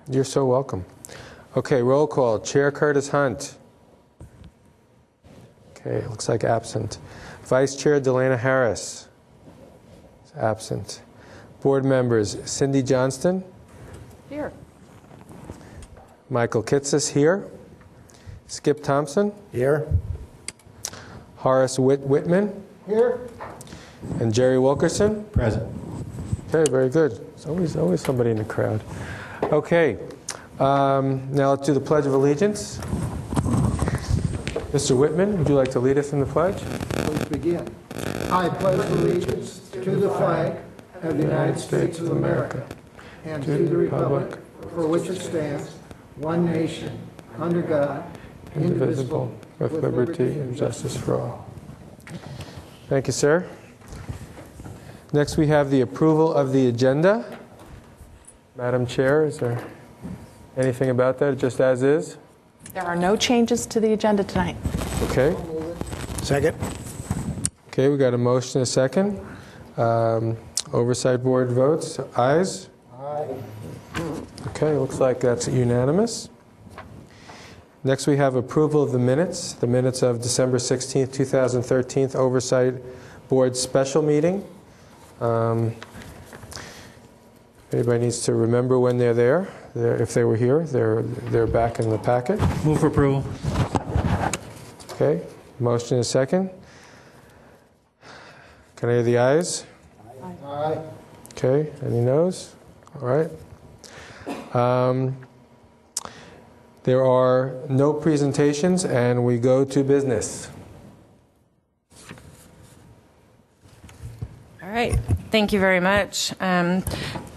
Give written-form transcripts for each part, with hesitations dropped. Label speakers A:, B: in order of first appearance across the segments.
A: You're so welcome. Okay, roll call. Chair Curtis Hunt. Okay, looks like absent. Vice Chair Delana Harris. Absent. Board members Cindy Johnston.
B: Here.
A: Michael Kitsis here. Skip Thompson.
C: Here.
A: Horace Whitman.
C: Here.
A: And Jerry Wilkerson.
C: Present.
A: Okay, very good. There's always somebody in the crowd. Okay, now let's do the Pledge of Allegiance. Mr. Whitman, would you like to lead us in the pledge?
D: Let's begin. I pledge allegiance to the flag of the United States of America and to the republic for which it stands, one nation, under God, indivisible,
A: with liberty and justice for all. Thank you, sir. Next, we have the approval of the agenda. Madam Chair, is there anything about that, just as is?
B: There are no changes to the agenda tonight.
A: Okay.
C: Second.
A: Okay, we got a motion and a second. Oversight Board votes. Ayes?
C: Aye.
A: Okay, looks like that's unanimous. Next, we have approval of the minutes of December 16th, 2013 Oversight Board special meeting. Anybody needs to remember when they're there. If they were here, they're back in the packet.
C: Move for approval.
A: Okay, motion and a second. Can I hear the ayes?
C: Aye.
A: Okay, any noes? All right. There are no presentations, and we go to business.
E: All right, thank you very much.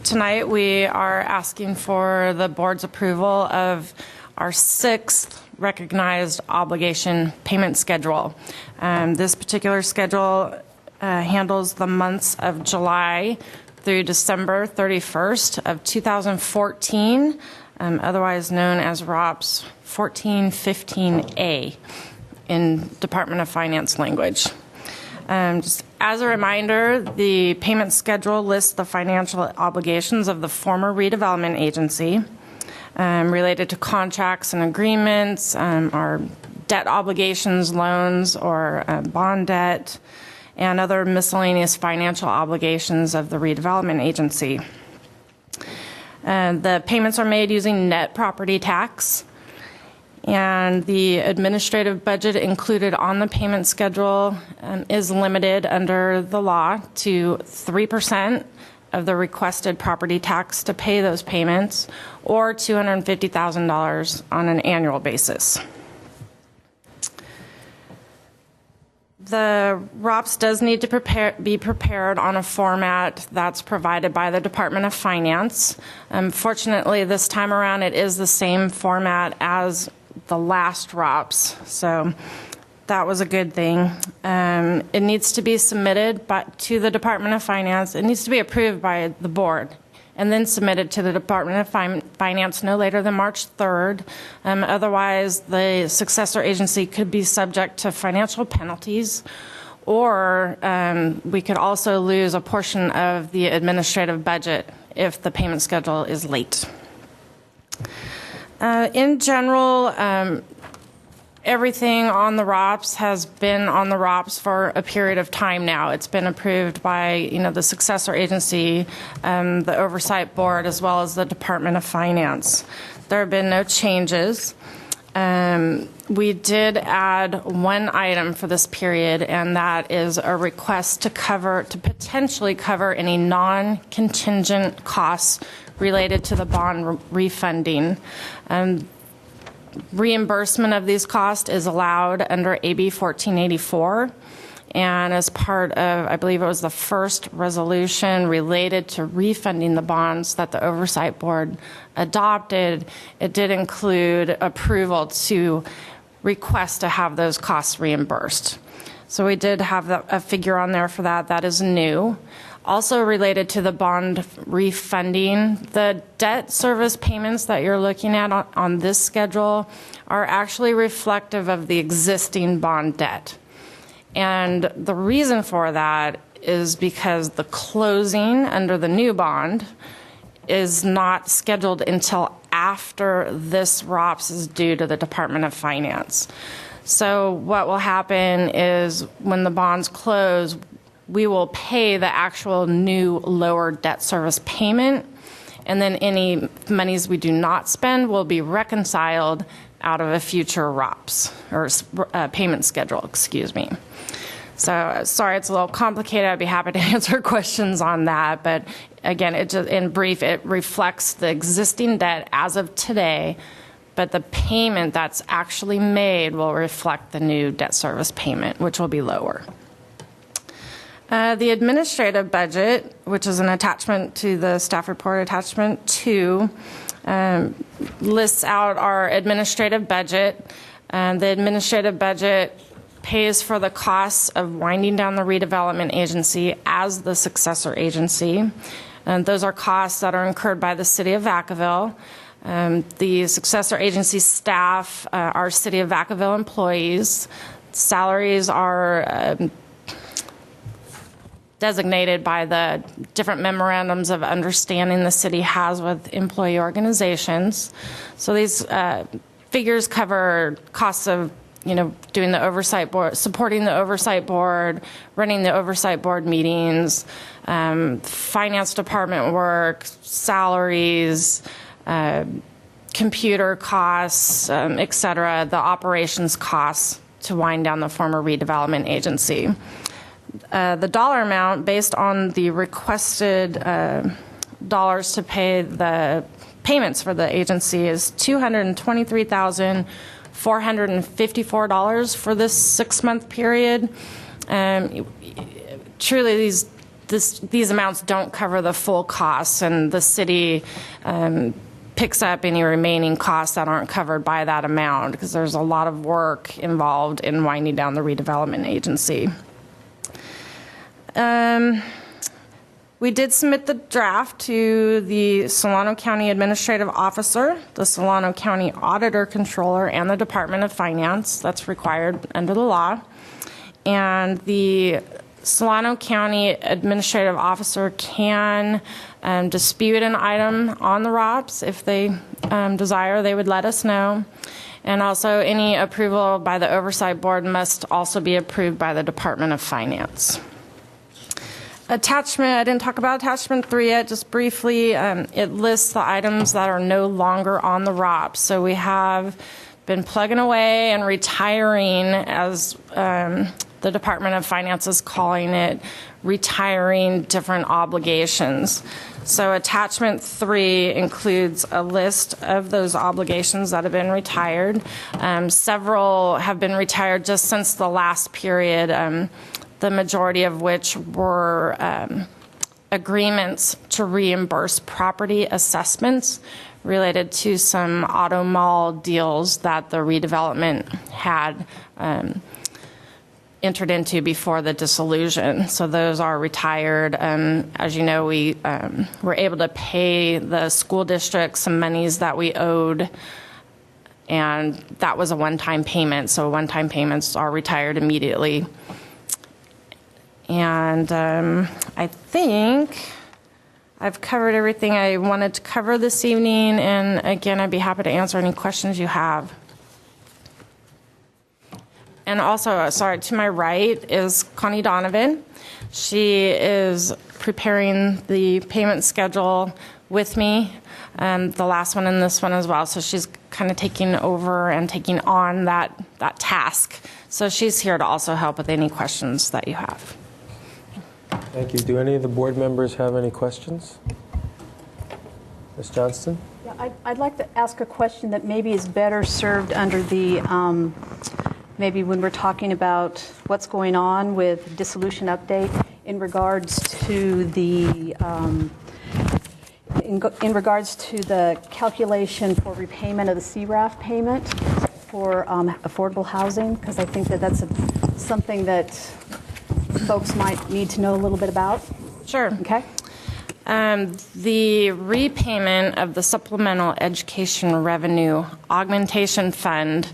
E: Tonight we are asking for the board's approval of our 6th recognized obligation payment schedule. This particular schedule handles the months of July through December 31st of 2014, otherwise known as ROPS 1415A in Department of Finance language. Just as a reminder, the payment schedule lists the financial obligations of the former redevelopment agency related to contracts and agreements, our debt obligations, loans, or bond debt, and other miscellaneous financial obligations of the redevelopment agency. The payments are made using net property tax, and the administrative budget included on the payment schedule is limited under the law to 3% of the requested property tax to pay those payments, or $250,000 on an annual basis. The ROPS does need to be prepared on a format that's provided by the Department of Finance. Fortunately, this time around, it is the same format as the last ROPS, so that was a good thing. It needs to be submitted to the Department of Finance. It needs to be approved by the board and then submitted to the Department of Finance no later than March 3rd. Otherwise, the successor agency could be subject to financial penalties, or we could also lose a portion of the administrative budget if the payment schedule is late. In general, everything on the ROPS has been on the ROPS for a period of time now. It's been approved by, the successor agency, the Oversight Board, as well as the Department of Finance. There have been no changes. We did add one item for this period, and that is a request to potentially cover any non-contingent costs related to the bond refunding. Reimbursement of these costs is allowed under AB 1484, and as part of, I believe it was the first resolution related to refunding the bonds that the Oversight Board adopted, it did include approval to request to have those costs reimbursed. So we did have a figure on there for that. That is new. Also related to the bond refunding, the debt service payments that you're looking at on this schedule are actually reflective of the existing bond debt. And the reason for that is because the closing under the new bond is not scheduled until after this ROPS is due to the Department of Finance. So what will happen is when the bonds close, we will pay the actual new lower debt service payment, and then any monies we do not spend will be reconciled out of a future ROPS, or payment schedule, excuse me. So sorry, it's a little complicated. I'd be happy to answer questions on that. But again, it just, in brief, it reflects the existing debt as of today, but the payment that's actually made will reflect the new debt service payment, which will be lower. The administrative budget, which is an attachment to the staff report, attachment 2, lists out our administrative budget. The administrative budget pays for the costs of winding down the redevelopment agency as the successor agency. And those are costs that are incurred by the city of Vacaville. The successor agency staff are city of Vacaville employees. Salaries are designated by the different memorandums of understanding the city has with employee organizations. So these figures cover costs of, doing the oversight board, supporting the oversight board, running the oversight board meetings, finance department work, salaries, computer costs, et cetera, the operations costs to wind down the former redevelopment agency. The dollar amount based on the requested dollars to pay the payments for the agency is $223,454 for this 6-month period. Truly, these amounts don't cover the full costs, and the city picks up any remaining costs that aren't covered by that amount, because there's a lot of work involved in winding down the redevelopment agency. We did submit the draft to the Solano County Administrative Officer, the Solano County Auditor Controller, and the Department of Finance. That's required under the law. And the Solano County Administrative Officer can dispute an item on the ROPS. If they desire, they would let us know. And also, any approval by the Oversight Board must also be approved by the Department of Finance. Attachment, I didn't talk about attachment 3 yet, just briefly. It lists the items that are no longer on the ROPS. So we have been plugging away and retiring, as the Department of Finance is calling it, retiring different obligations. So attachment 3 includes a list of those obligations that have been retired. Several have been retired just since the last period, the majority of which were agreements to reimburse property assessments related to some auto mall deals that the redevelopment had entered into before the dissolution. So those are retired. As you know, we were able to pay the school district some monies that we owed, and that was a one-time payment. So one-time payments are retired immediately. And I think I've covered everything I wanted to cover this evening. And again, I'd be happy to answer any questions you have. And also, sorry, to my right is Connie Donovan. She is preparing the payment schedule with me, the last one and this one as well. So she's kind of taking over and taking on that task. So she's here to also help with any questions that you have.
A: Thank you. Do any of the board members have any questions? Ms. Johnston?
F: Yeah, I'd like to ask a question that maybe is better served under the, maybe when we're talking about what's going on with dissolution update in regards to the, in regards to the calculation for repayment of the CRAF payment for affordable housing, because I think that that's something that folks might need to know a little bit about.
E: Sure.
F: Okay.
E: The repayment of the Supplemental Education Revenue Augmentation Fund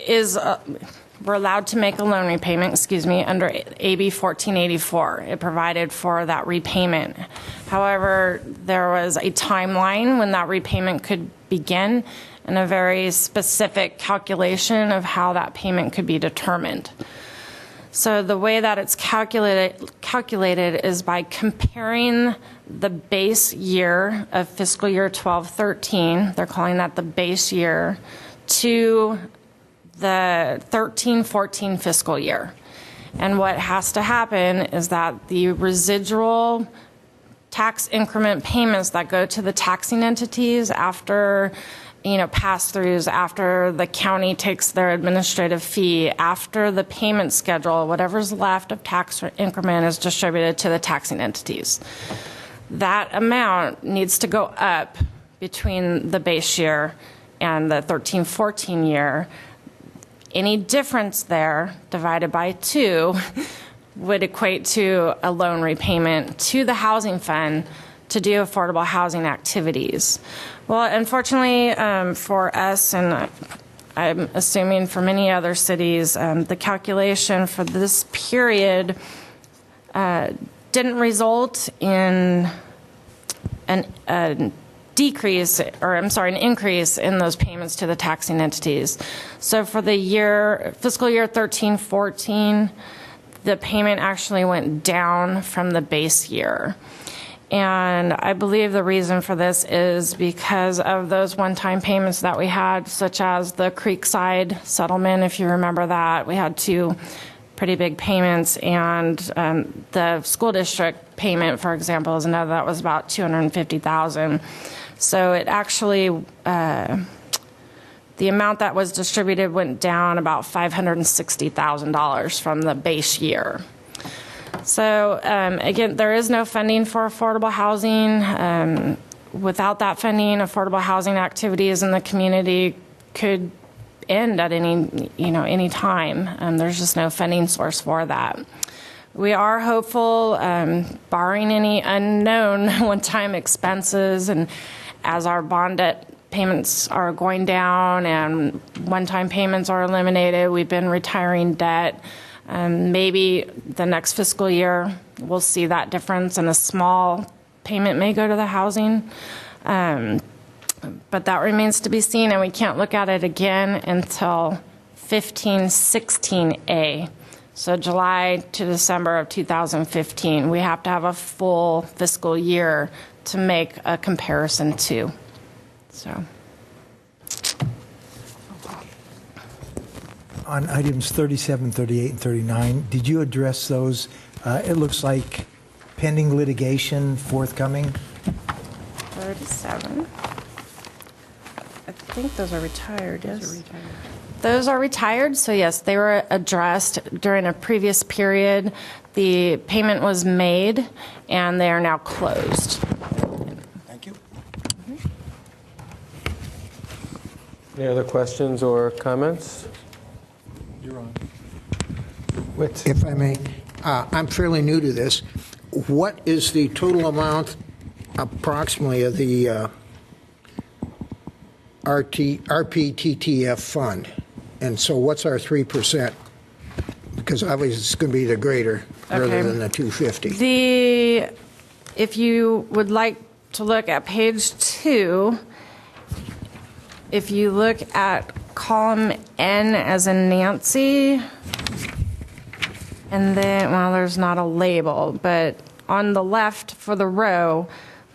E: is were allowed to make a loan repayment, under AB 1484. It provided for that repayment. However, there was a timeline when that repayment could begin and a very specific calculation of how that payment could be determined. So the way that it's calculated is by comparing the base year of fiscal year 12-13, they're calling that the base year, to the 13-14 fiscal year. And what has to happen is that the residual tax increment payments that go to the taxing entities after pass-throughs, after the county takes their administrative fee, after the payment schedule, whatever's left of tax increment is distributed to the taxing entities. That amount needs to go up between the base year and the 13-14 year. Any difference there divided by 2 would equate to a loan repayment to the housing fund to do affordable housing activities. Well, unfortunately for us, and I'm assuming for many other cities, the calculation for this period didn't result in an increase in those payments to the taxing entities. So for the fiscal year 13-14, the payment actually went down from the base year. And I believe the reason for this is because of those one-time payments that we had, such as the Creekside settlement, if you remember that. We had 2 pretty big payments, and the school district payment, for example, is another that was about $250,000. So it actually, the amount that was distributed went down about $560,000 from the base year. So again, there is no funding for affordable housing. Without that funding, affordable housing activities in the community could end at any time. There's just no funding source for that. We are hopeful, barring any unknown one-time expenses, and as our bond debt payments are going down and one-time payments are eliminated, we've been retiring debt. Maybe the next fiscal year we'll see that difference, and a small payment may go to the housing. But that remains to be seen, and we can't look at it again until 15-16A. So July to December of 2015. We have to have a full fiscal year to make a comparison to. So.
C: On items 37, 38, and 39, did you address those? It looks like pending litigation forthcoming.
E: 37. I think those are retired, yes? Those are retired, so yes, they were addressed during a previous period. The payment was made, and they are now closed.
C: Thank you.
A: Any other questions or comments?
C: You're on.
A: Whit?
D: If I may, I'm fairly new to this. What is the total amount approximately of the RPTTF fund? And so what's our 3%? Because obviously it's going to be the greater rather than the 250.
E: If you would like to look at page 2, if you look at column N as in Nancy, and then, well, there's not a label, but on the left for the row,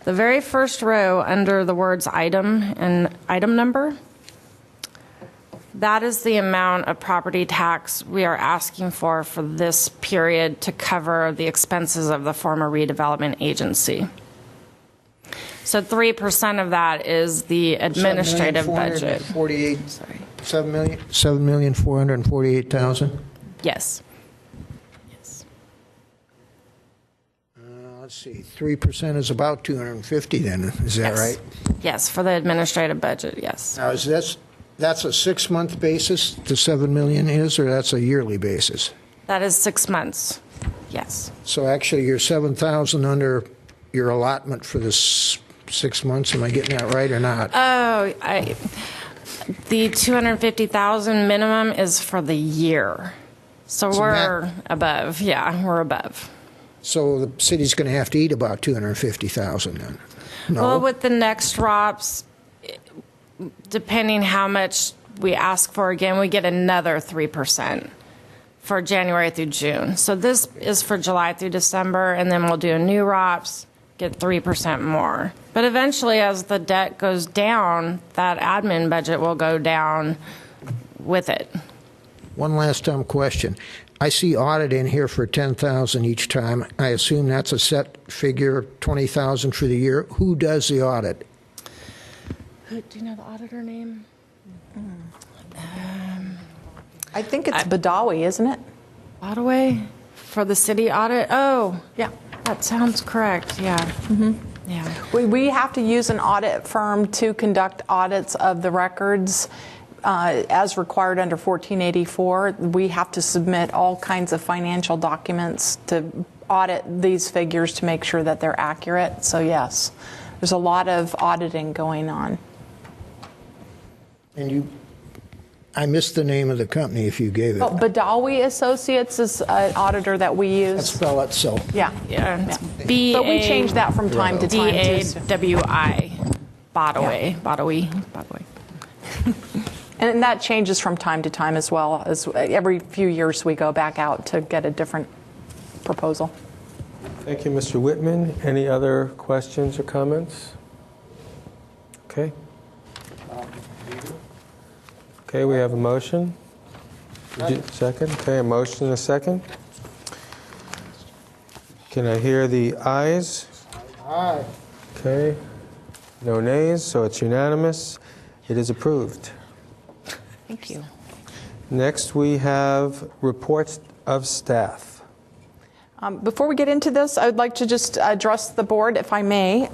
E: the very first row under the words item and item number, that is the amount of property tax we are asking for this period to cover the expenses of the former redevelopment agency. So 3% of that is the administrative budget. Sorry.
D: $7,448,000.
E: Yes.
D: Let's see, 3% is about 250 then, is that
E: Yes.
D: right?
E: Yes, for the administrative budget, yes.
D: Now, that's a 6-month basis, the 7 million is, or that's a yearly basis?
E: That is 6 months, yes.
D: So actually, you're 7,000 under your allotment for this 6 months. Am I getting that right or not?
E: Oh, The 250,000 minimum is for the year. So we're above. Yeah, we're above.
D: So the city's going to have to eat about 250,000 then? No?
E: Well, with the next drops, depending how much we ask for again, we get another 3% for January through June. So this is for July through December, and then we'll do a new ROPS, get 3% more. But eventually, as the debt goes down, that admin budget will go down with it.
D: One last time question. I see audit in here for 10,000 each time. I assume that's a set figure, 20,000 for the year. Who does the audit?
E: Do you know the auditor name?
B: I think it's Badawi, isn't it?
E: Ottaway for the city audit? Oh,
B: Yeah.
E: that sounds correct. Yeah. Yeah.
B: We have to use an audit firm to conduct audits of the records as required under 1484. We have to submit all kinds of financial documents to audit these figures to make sure that they're accurate. So yes, there's a lot of auditing going on.
D: And I missed the name of the company if you gave it.
B: Oh, Badawi Associates is an auditor that we
D: Let's
B: use.
D: spell it so.
B: Yeah.
E: Yeah. It's
B: But we change that from time to time too. so-
E: Badawi. Badawi.
B: And that changes from time to time as well. As every few years we go back out to get a different proposal.
A: Thank you, Mr. Whitman. Any other questions or comments? Okay. Okay, we have a motion. Second. Okay, a motion and a second. Can I hear the ayes?
D: Aye.
A: Okay. No nays, so it's unanimous. It is approved.
B: Thank you.
A: Next, we have reports of staff.
B: Before we get into this, I would like to just address the board, if I may.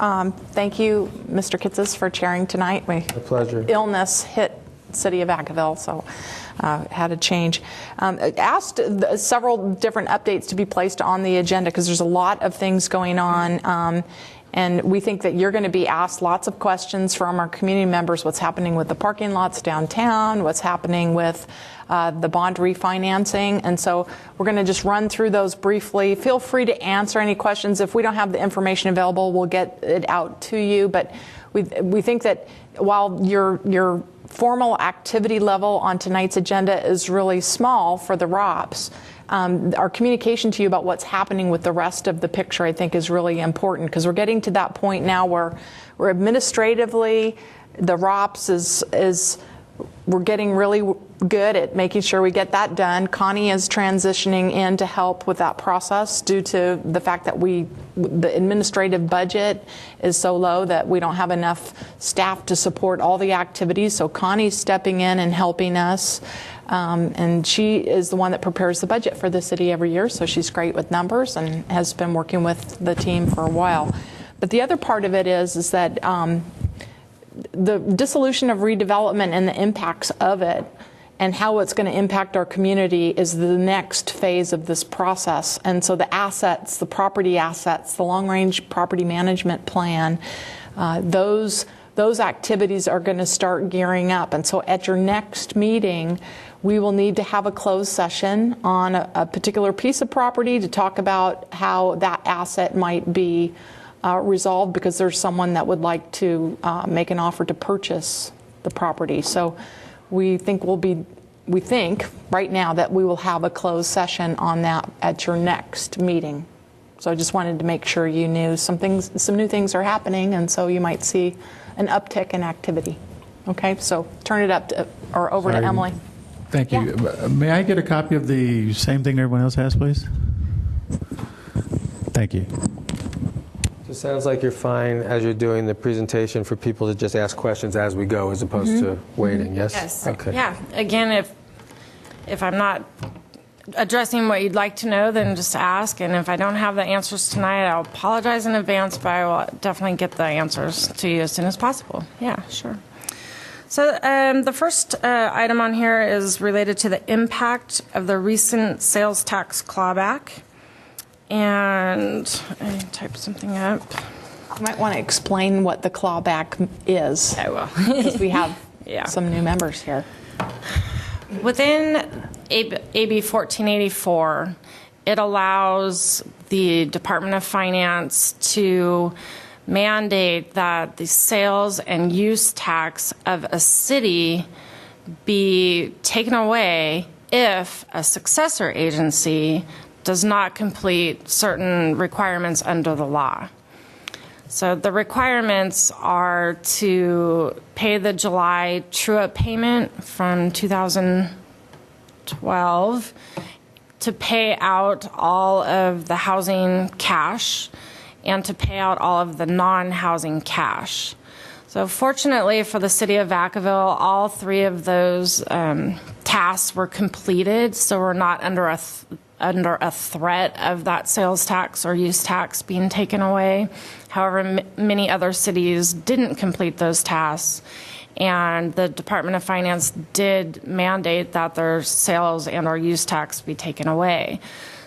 B: Thank you, Mr. Kitses, for chairing tonight.
A: A pleasure.
B: Illness hit the city of Vacaville, so had to change. Asked several different updates to be placed on the agenda because there's a lot of things going on. And we think that you're going to be asked lots of questions from our community members, what's happening with the parking lots downtown, what's happening with the bond refinancing. And so we're going to just run through those briefly. Feel free to answer any questions. If we don't have the information available, we'll get it out to you. But we think that while your formal activity level on tonight's agenda is really small for the ROPS, our communication to you about what's happening with the rest of the picture, I think, is really important because we're getting to that point now where we're administratively, the ROPS is we're getting really good at making sure we get that done. Connie is transitioning in to help with that process due to the fact that the administrative budget is so low that we don't have enough staff to support all the activities. So Connie's stepping in and helping us. And she is the one that prepares the budget for the city every year. So she's great with numbers and has been working with the team for a while. But the other part of it is that the dissolution of redevelopment and the impacts of it and how it's going to impact our community is the next phase of this process. And so the assets, the property assets, the long-range property management plan, those activities are going to start gearing up. And so at your next meeting, we will need to have a closed session on a particular piece of property to talk about how that asset might be resolved because there's someone that would like to make an offer to purchase the property. So we think right now that we will have a closed session on that at your next meeting. So I just wanted to make sure you knew some new things are happening, and so you might see an uptick in activity. Okay, so turn it up over to Emily.
G: Thank you. May I get a copy of the same thing everyone else has, please? Thank you.
A: So it sounds like you're fine as you're doing the presentation for people to just ask questions as we go as opposed to waiting, yes?
E: Yes.
A: Okay.
E: Yeah. Again, if I'm not addressing what you'd like to know, then just ask. And if I don't have the answers tonight, I'll apologize in advance, but I will definitely get the answers to you as soon as possible. Yeah, sure. So the first item on here is related to the impact of the recent sales tax clawback. And I typed something up.
B: You might want to explain what the clawback is.
E: I will.
B: Because we have some new members here.
E: Within AB 1484, it allows the Department of Finance to mandate that the sales and use tax of a city be taken away if a successor agency does not complete certain requirements under the law. So the requirements are to pay the July true-up payment from 2012, to pay out all of the housing cash, and to pay out all of the non-housing cash. So fortunately for the city of Vacaville, all three of those tasks were completed, so we're not under a threat of that sales tax or use tax being taken away. However, many other cities didn't complete those tasks, and the Department of Finance did mandate that their sales and or use tax be taken away.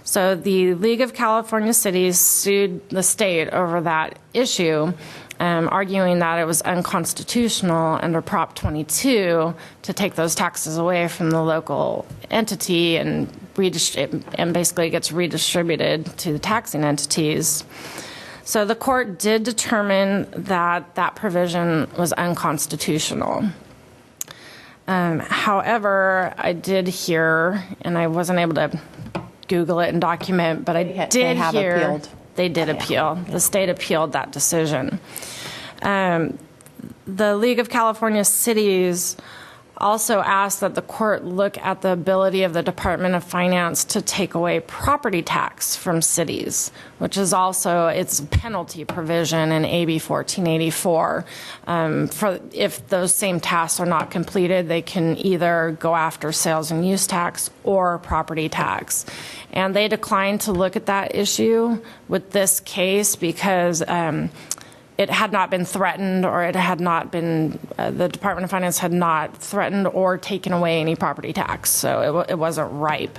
E: So the League of California Cities sued the state over that issue, arguing that it was unconstitutional under Prop 22 to take those taxes away from the local entity and basically gets redistributed to the taxing entities. So the court did determine that that provision was unconstitutional. However, I did hear, and I wasn't able to Google it and document, but I did hear
B: appealed.
E: They did appeal. The state appealed that decision. The League of California Cities also asked that the court look at the ability of the Department of Finance to take away property tax from cities, which is also its penalty provision in AB 1484. For if those same tasks are not completed, they can either go after sales and use tax or property tax. And they declined to look at that issue with this case because it had not been threatened, or it had not been, the Department of Finance had not threatened or taken away any property tax, so it wasn't ripe.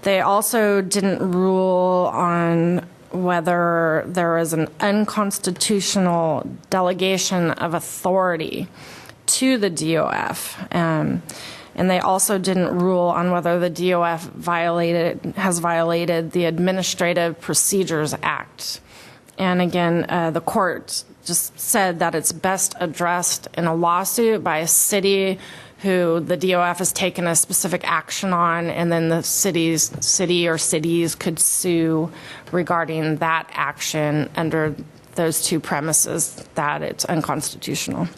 E: They also didn't rule on whether there is an unconstitutional delegation of authority to the DOF. And they also didn't rule on whether the DOF has violated the Administrative Procedures Act. And again, the court just said that it's best addressed in a lawsuit by a city who the DOF has taken a specific action on, and then the city or cities could sue regarding that action under those two premises that it's unconstitutional.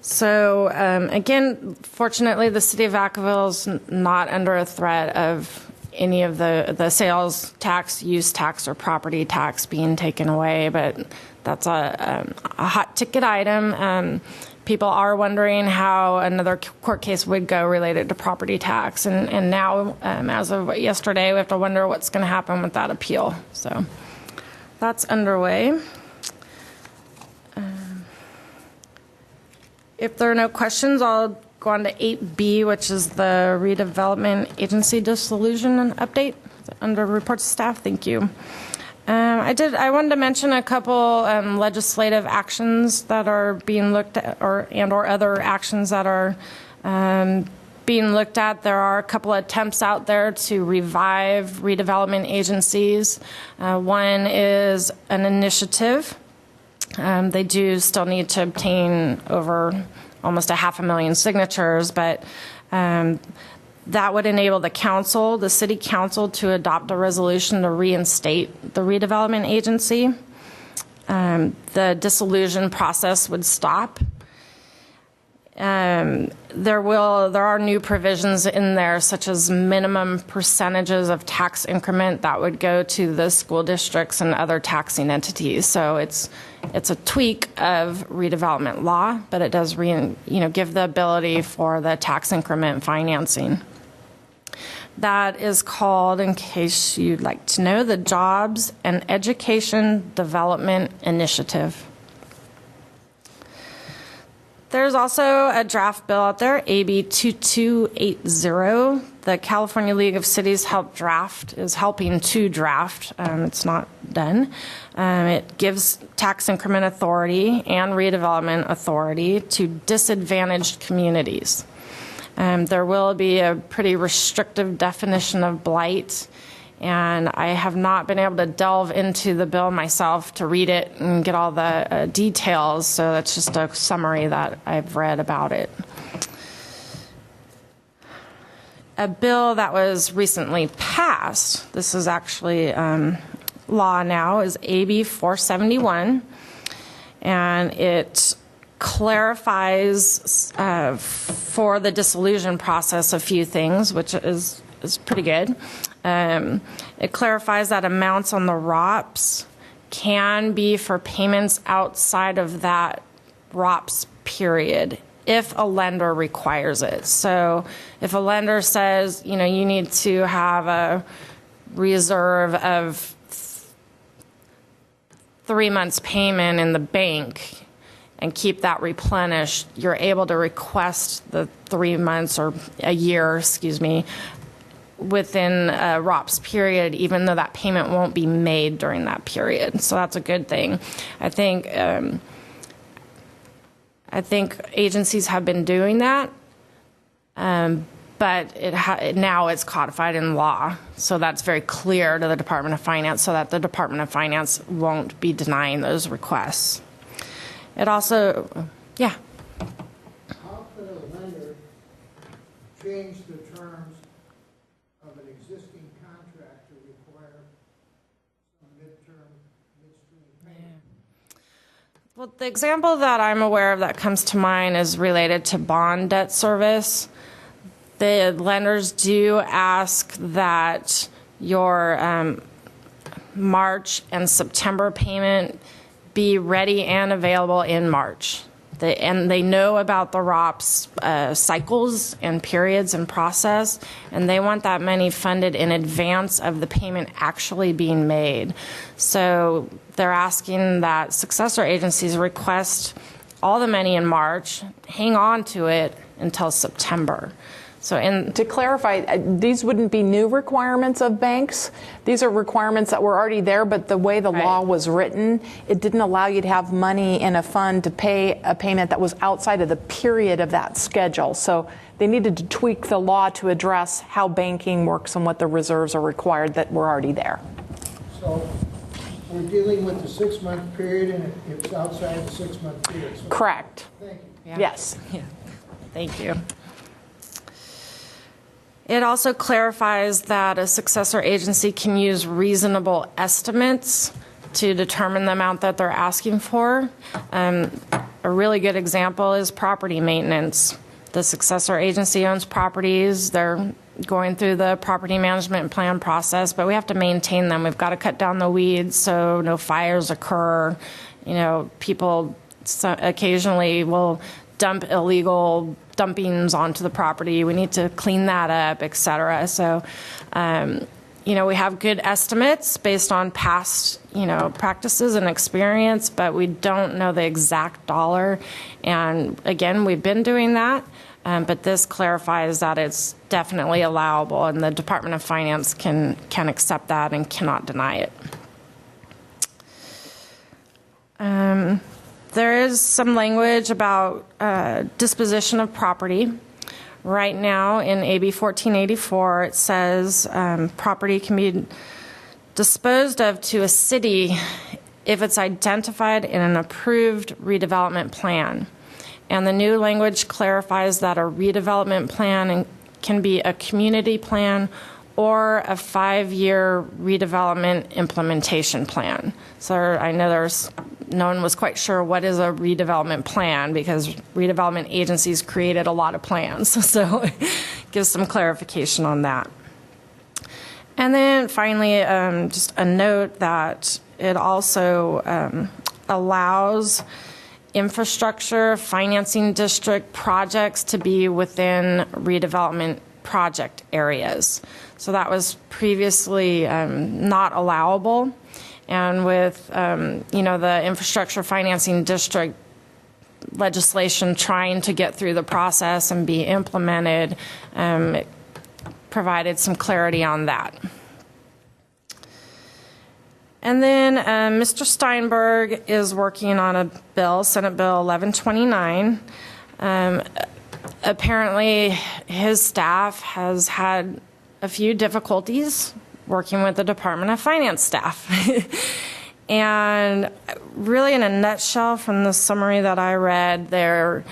E: So again, fortunately, the city of Vacaville is not under a threat of any of the sales tax, use tax, or property tax being taken away, but that's a hot ticket item. People are wondering how another court case would go related to property tax, and now, as of yesterday, we have to wonder what's going to happen with that appeal. So that's underway. If there are no questions, I'll go on to 8B, which is the redevelopment agency dissolution update under reports to staff. Thank you. I wanted to mention a couple legislative actions that are being looked at, or other actions that are being looked at. There are a couple of attempts out there to revive redevelopment agencies. One is an initiative. They do still need to obtain over almost 500,000 signatures, but that would enable the city council, to adopt a resolution to reinstate the redevelopment agency. The dissolution process would stop. There are new provisions in there, such as minimum percentages of tax increment that would go to the school districts and other taxing entities. So it's a tweak of redevelopment law, but it does give the ability for the tax increment financing. That is called, in case you'd like to know, the Jobs and Education Development Initiative. There's also a draft bill out there, AB 2280. The California League of Cities is helping to draft. It's not done. It gives tax increment authority and redevelopment authority to disadvantaged communities. There will be a pretty restrictive definition of blight, and I have not been able to delve into the bill myself to read it and get all the details, so that's just a summary that I've read about it. A bill that was recently passed, this is actually law now, is AB 471, and it clarifies for the dissolution process a few things, which is pretty good. It clarifies that amounts on the ROPS can be for payments outside of that ROPS period if a lender requires it. So if a lender says, you need to have a reserve of 3 months payment in the bank and keep that replenished, you're able to request the 3 months or a year, within a ROPS period, even though that payment won't be made during that period. So that's a good thing. I think agencies have been doing that, but now it's codified in law. So that's very clear to the Department of Finance, so that the Department of Finance won't be denying those requests. It also,
D: How could a lender change the terms of an existing contract to require some midstream payment?
E: Well, the example that I'm aware of that comes to mind is related to bond debt service. The lenders do ask that your March and September payment be ready and available in March. And they know about the ROPS cycles and periods and process, and they want that money funded in advance of the payment actually being made. So they're asking that successor agencies request all the money in March, hang on to it until September. So
B: To clarify, these wouldn't be new requirements of banks. These are requirements that were already there, but the way the law was written, it didn't allow you to have money in a fund to pay a payment that was outside of the period of that schedule. So they needed to tweak the law to address how banking works and what the reserves are required that were already there.
D: So we're dealing with the 6-month period, and it's outside the 6-month period. So
B: Correct.
D: thank you.
E: Yeah.
B: Yes.
E: Yeah. Thank you. It also clarifies that a successor agency can use reasonable estimates to determine the amount that they're asking for. A really good example is property maintenance. The successor agency owns properties. They're going through the property management plan process, but we have to maintain them. We've got to cut down the weeds so no fires occur. People occasionally will dump illegal dumpings onto the property. We need to clean that up, et cetera. So, we have good estimates based on past, practices and experience, but we don't know the exact dollar. And again, we've been doing that, but this clarifies that it's definitely allowable, and the Department of Finance can accept that and cannot deny it. There is some language about disposition of property. Right now in AB 1484, it says property can be disposed of to a city if it's identified in an approved redevelopment plan. And the new language clarifies that a redevelopment plan can be a community plan or a 5-year redevelopment implementation plan. So I know no one was quite sure what is a redevelopment plan, because redevelopment agencies created a lot of plans. So it gives some clarification on that. And then finally, just a note that it also allows infrastructure financing district projects to be within redevelopment project areas. So that was previously not allowable. And with, the infrastructure financing district legislation trying to get through the process and be implemented. It provided some clarity on that. And then Mr. Steinberg is working on a bill, Senate Bill 1129. Apparently, his staff has had a few difficulties working with the Department of Finance staff. And really, in a nutshell, from the summary that I read, they're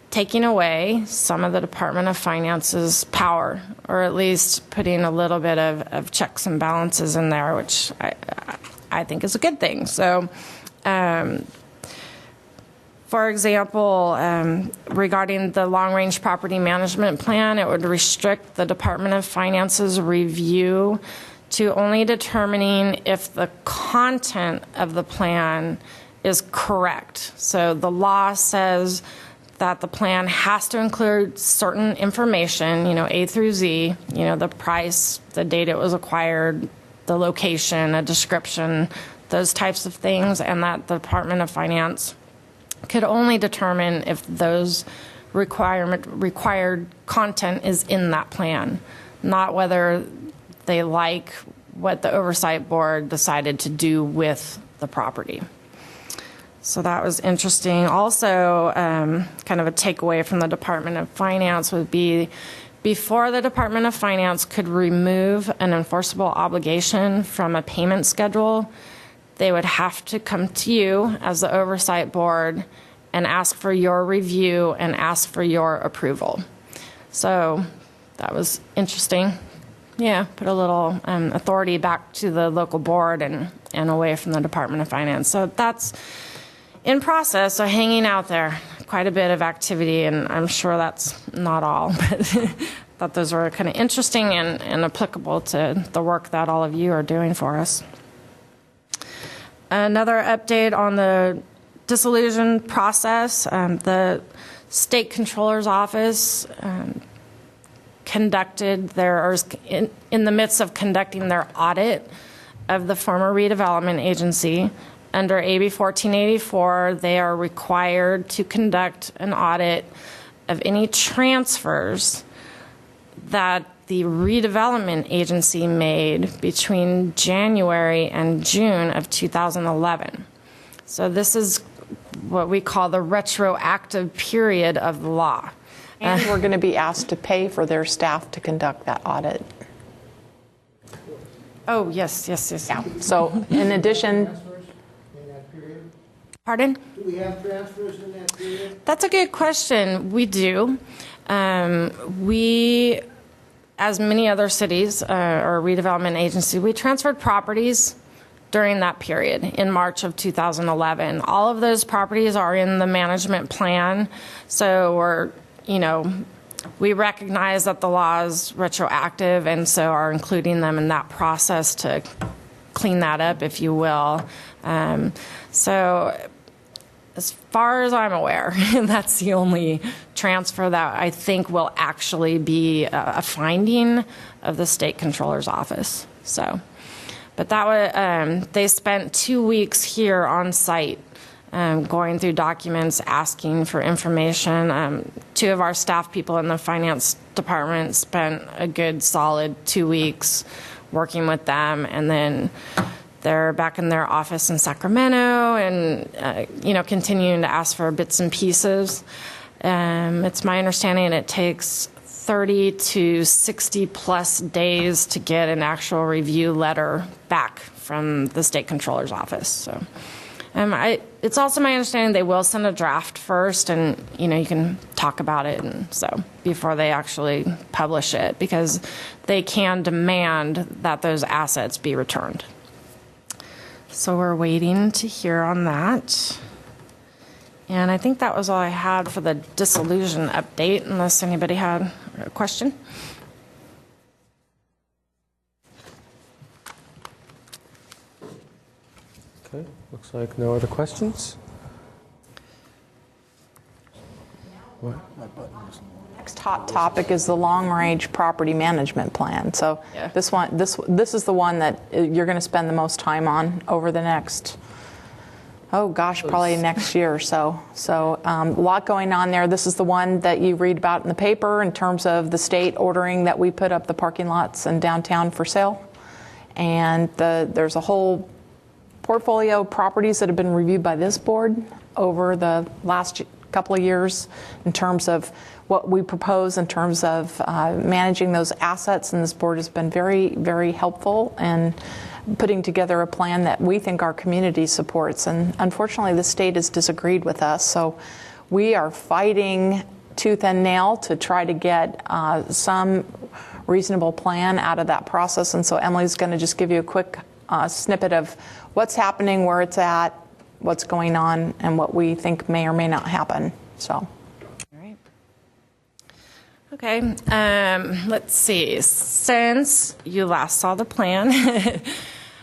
E: taking away some of the Department of Finance's power, or at least putting a little bit of checks and balances in there, which I think is a good thing. So, for example, regarding the long-range property management plan, it would restrict the Department of Finance's review to only determining if the content of the plan is correct. So the law says that the plan has to include certain information, A through Z, the price, the date it was acquired, the location, a description, those types of things, and that the Department of Finance could only determine if those required content is in that plan, not whether they like what the Oversight Board decided to do with the property. So that was interesting. Also, kind of a takeaway from the Department of Finance would be, before the Department of Finance could remove an enforceable obligation from a payment schedule, they would have to come to you as the Oversight Board and ask for your review and ask for your approval. So that was interesting. Yeah, put a little authority back to the local board and away from the Department of Finance. So that's in process, so hanging out there. Quite a bit of activity, and I'm sure that's not all, but thought those were kind of interesting and applicable to the work that all of you are doing for us. Another update on the dissolution process. The State Controller's Office conducted their, or in the midst of conducting their audit of the former redevelopment agency. Under AB 1484, they are required to conduct an audit of any transfers that the redevelopment agency made between January and June of 2011. So this is what we call the retroactive period of the law.
B: And we're going to be asked to pay for their staff to conduct that audit.
E: Oh, yes.
B: Yeah. So in addition...
E: Pardon?
D: Do we have transfers in that period?
E: That's a good question. We do. We, as many other cities or redevelopment agencies, we transferred properties during that period in March of 2011. All of those properties are in the management plan. So we recognize that the law is retroactive, and so are including them in that process to clean that up, if you will. So as far as I'm aware, that's the only transfer that I think will actually be a finding of the State Controller's Office. So, but that was, they spent 2 weeks here on site going through documents, asking for information. 2 of our staff people in the finance department spent a good solid 2 weeks working with them, and then they're back in their office in Sacramento and, continuing to ask for bits and pieces. It's my understanding it takes 30 to 60 plus days to get an actual review letter back from the State Controller's Office. So it's also my understanding they will send a draft first, and, you can talk about it and so before they actually publish it, because they can demand that those assets be returned. So we're waiting to hear on that. And I think that was all I had for the dissolution update, unless anybody had a question.
A: Okay, looks like no other questions. What?
B: Next hot topic is the long-range property management plan. So
E: Yeah.
B: this is the one that you're going to spend the most time on over the next Oh, gosh, probably next year or so. So a lot going on there. This is the one that you read about in the paper in terms of the state ordering that we put up the parking lots in downtown for sale. And there's a whole portfolio of properties that have been reviewed by this board over the last couple of years in terms of what we propose in terms of managing those assets. And this board has been very, very helpful in putting together a plan that we think our community supports. And unfortunately, the state has disagreed with us. So we are fighting tooth and nail to try to get some reasonable plan out of that process. And so Emily's going to just give you a quick snippet of what's happening, where it's at, what's going on, and what we think may or may not happen. So.
E: All right. Okay. Let's see. Since you last saw the plan,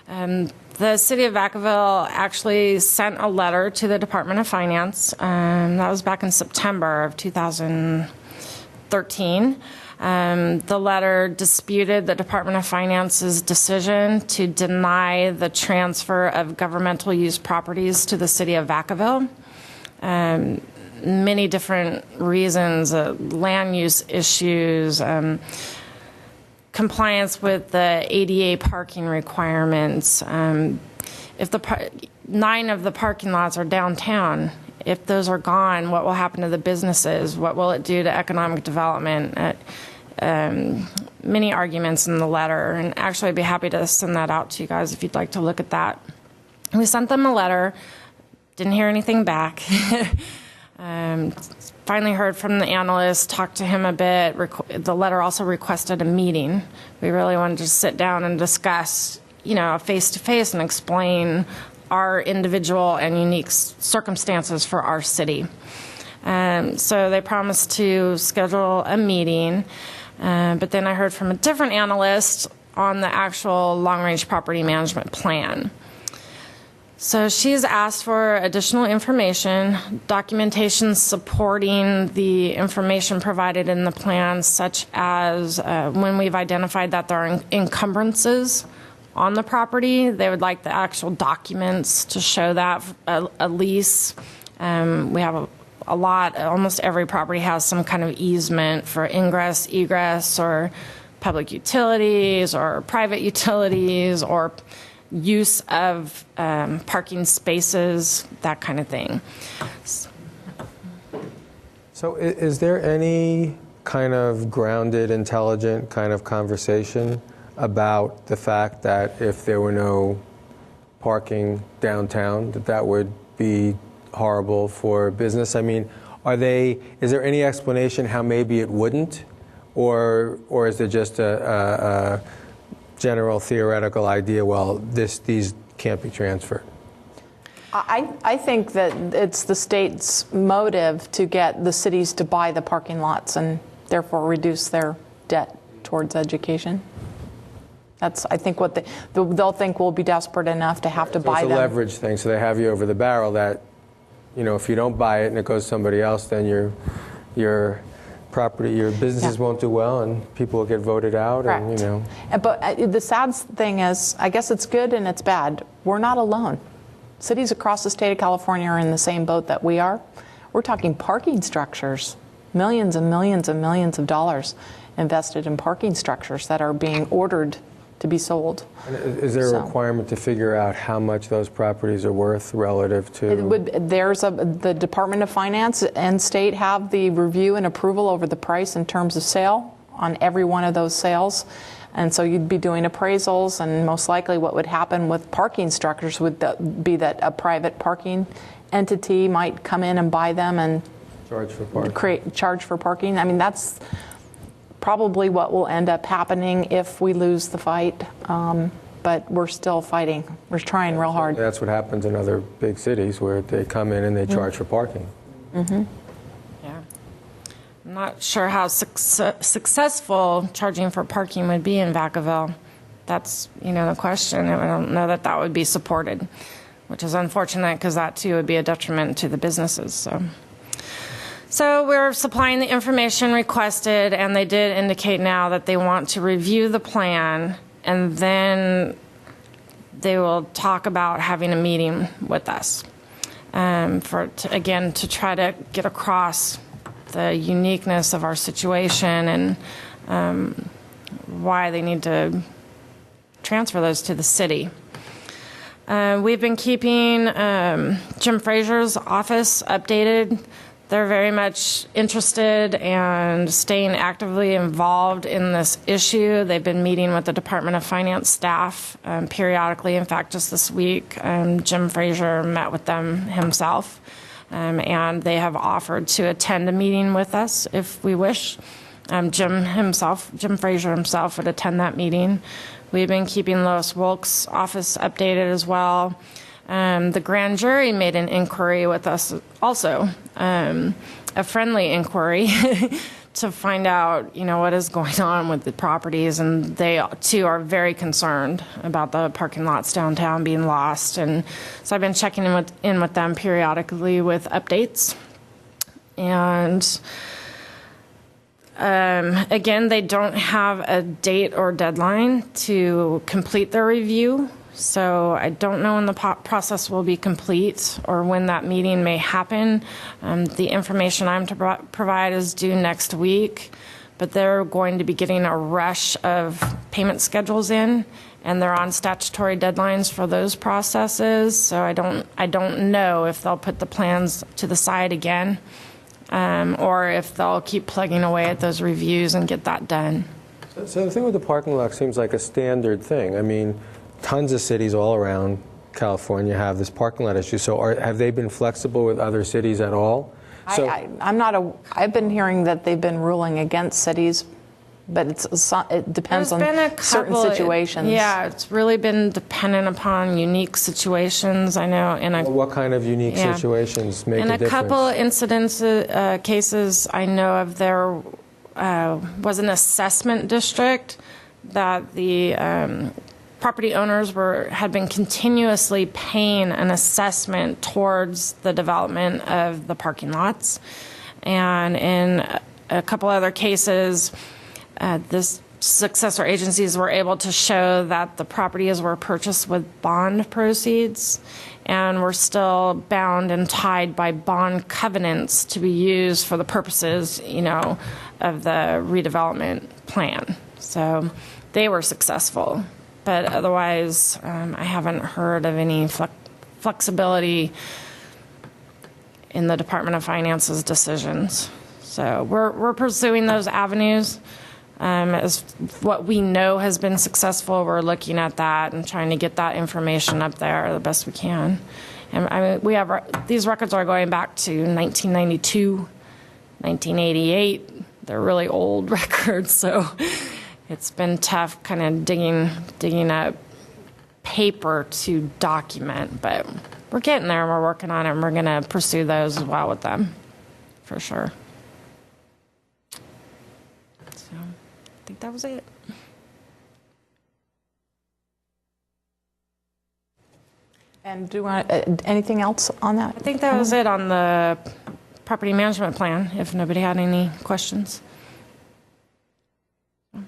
E: the city of Vacaville actually sent a letter to the Department of Finance. That was back in September of 2013. The letter disputed the Department of Finance's decision to deny the transfer of governmental use properties to the city of Vacaville. Many different reasons, land use issues, compliance with the ADA parking requirements. If 9 of the parking lots are downtown, if those are gone, what will happen to the businesses? What will it do to economic development? Many arguments in the letter, and actually I'd be happy to send that out to you guys if you'd like to look at that. We sent them a letter, didn't hear anything back. Finally heard from the analyst, talked to him a bit. The letter also requested a meeting. We really wanted to sit down and discuss, face-to-face and explain our individual and unique circumstances for our city. So they promised to schedule a meeting, but then I heard from a different analyst on the actual long-range property management plan. So she's asked for additional information, documentation supporting the information provided in the plan, such as when we've identified that there are encumbrances on the property, they would like the actual documents to show that, a lease. We have a lot, almost every property has some kind of easement for ingress, egress, or public utilities, or private utilities, or use of parking spaces, that kind of thing.
A: So is there any kind of grounded, intelligent kind of conversation about the fact that if there were no parking downtown, that would be horrible for business? I mean, is there any explanation how maybe it wouldn't? Or is it just a general theoretical idea, well, these can't be transferred?
B: I think that it's the state's motive to get the cities to buy the parking lots and therefore reduce their debt towards education. That's, I think, what they'll think we'll be desperate enough to have to buy them.
A: It's a leverage thing, so they have you over the barrel that, if you don't buy it and it goes to somebody else, then your property, your businesses won't do well, and people will get voted out.
B: Correct.
A: And,
B: But the sad thing is, I guess it's good and it's bad. We're not alone. Cities across the state of California are in the same boat that we are. We're talking parking structures, millions and millions and millions of dollars invested in parking structures that are being ordered to be sold.
A: And is there a requirement to figure out how much those properties are worth relative to?
B: The Department of Finance and state have the review and approval over the price in terms of sale on every one of those sales. And so you'd be doing appraisals, and most likely what would happen with parking structures would be that a private parking entity might come in and buy them and
A: charge for parking.
B: Charge for parking. I mean, that's probably what will end up happening if we lose the fight. But we're still fighting. We're trying real hard.
A: That's what happens in other big cities where they come in and they charge for parking.
B: Mm-hmm.
E: Yeah. I'm not sure how successful charging for parking would be in Vacaville. That's, the question. I don't know that would be supported, which is unfortunate because that too would be a detriment to the businesses. So we're supplying the information requested, and they did indicate now that they want to review the plan, and then they will talk about having a meeting with us. to try to get across the uniqueness of our situation and why they need to transfer those to the city. We've been keeping Jim Fraser's office updated. They're very much interested and staying actively involved in this issue. They've been meeting with the Department of Finance staff periodically. In fact, just this week, Jim Fraser met with them himself, and they have offered to attend a meeting with us if we wish. Jim Fraser himself would attend that meeting. We've been keeping Lois Wolk's office updated as well. The grand jury made an inquiry with us also, a friendly inquiry to find out, what is going on with the properties. And they, too, are very concerned about the parking lots downtown being lost. And so I've been checking in with them periodically with updates. And again, they don't have a date or deadline to complete their review. So I don't know when the process will be complete or when that meeting may happen. The information I'm to provide is due next week, but they're going to be getting a rush of payment schedules in, and they're on statutory deadlines for those processes. So I don't know if they'll put the plans to the side again, or if they'll keep plugging away at those reviews and get that done.
A: So the thing with the parking lot seems like a standard thing. I mean, tons of cities all around California have this parking lot issue. So have they been flexible with other cities at all? So
B: I've been hearing that they've been ruling against cities, but it depends on certain situations.
E: Yeah, it's really been dependent upon unique situations. I know
A: what kind of unique situations make a difference?
E: In a couple incidents, cases I know of, there was an assessment district that the property owners had been continuously paying an assessment towards the development of the parking lots. And in a couple other cases, this successor agencies were able to show that the properties were purchased with bond proceeds and were still bound and tied by bond covenants to be used for the purposes, of the redevelopment plan. So they were successful. But otherwise, I haven't heard of any flexibility in the Department of Finance's decisions. So we're pursuing those avenues. As what we know has been successful, we're looking at that and trying to get that information up there the best we can. And we have these records are going back to 1992, 1988. They're really old records, so it's been tough kind of digging up paper to document, but we're getting there and we're working on it, and we're going to pursue those as well with them, for sure. So I think that was it.
B: And do you want anything else on that?
E: I think that was it on the property management plan, if nobody had any questions.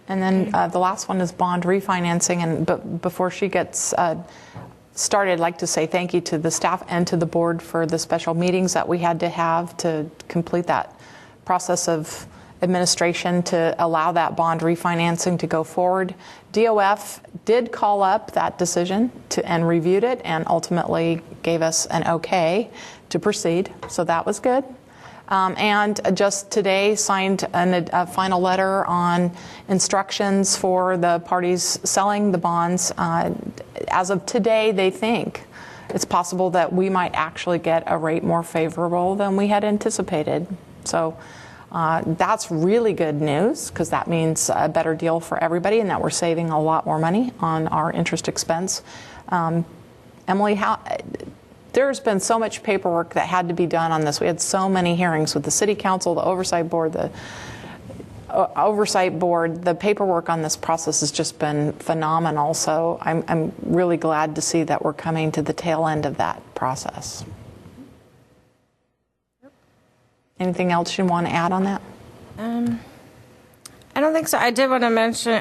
B: And then the last one is bond refinancing. But before she gets started, I'd like to say thank you to the staff and to the board for the special meetings that we had to have to complete that process of administration to allow that bond refinancing to go forward. DOF did call up that decision and reviewed it and ultimately gave us an okay to proceed. So that was good. And just today signed a final letter on instructions for the parties selling the bonds. As of today, they think it's possible that we might actually get a rate more favorable than we had anticipated. So that's really good news, because that means a better deal for everybody and that we're saving a lot more money on our interest expense. Emily, there's been so much paperwork that had to be done on this. We had so many hearings with the City Council, the Oversight Board, the paperwork on this process has just been phenomenal. So I'm really glad to see that we're coming to the tail end of that process. Anything else you want to add on that?
E: I don't think so. I did want to mention,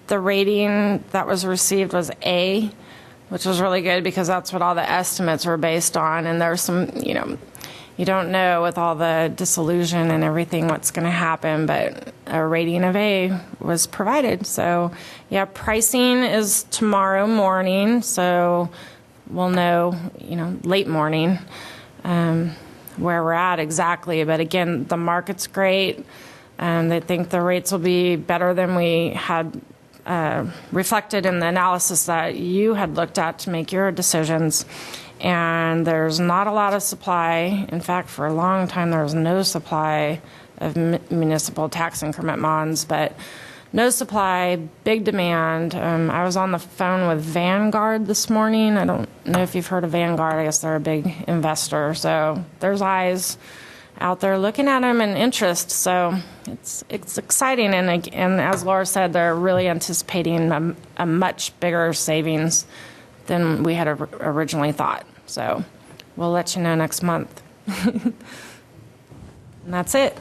E: the rating that was received was A which was really good because that's what all the estimates were based on. And there's some, you don't know with all the disillusion and everything what's going to happen, but a rating of A was provided. So, yeah, pricing is tomorrow morning, so we'll know, late morning where we're at exactly. But again, the market's great, and they think the rates will be better than we had reflected in the analysis that you had looked at to make your decisions. And there's not a lot of supply. In fact, for a long time, there was no supply of municipal tax increment bonds, but no supply, big demand. I was on the phone with Vanguard this morning. I don't know if you've heard of Vanguard. I guess they're a big investor. So there's eyes out there looking at them and interest. So it's exciting. And as Laura said, they're really anticipating a much bigger savings than we had originally thought. So we'll let you know next month. And that's it.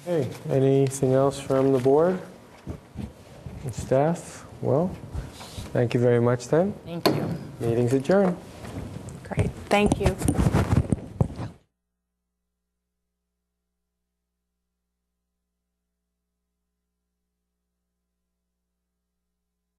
A: Okay, anything else from the board and staff? Well, thank you very much then.
E: Thank you.
A: Meeting's adjourned.
B: Great. Thank you.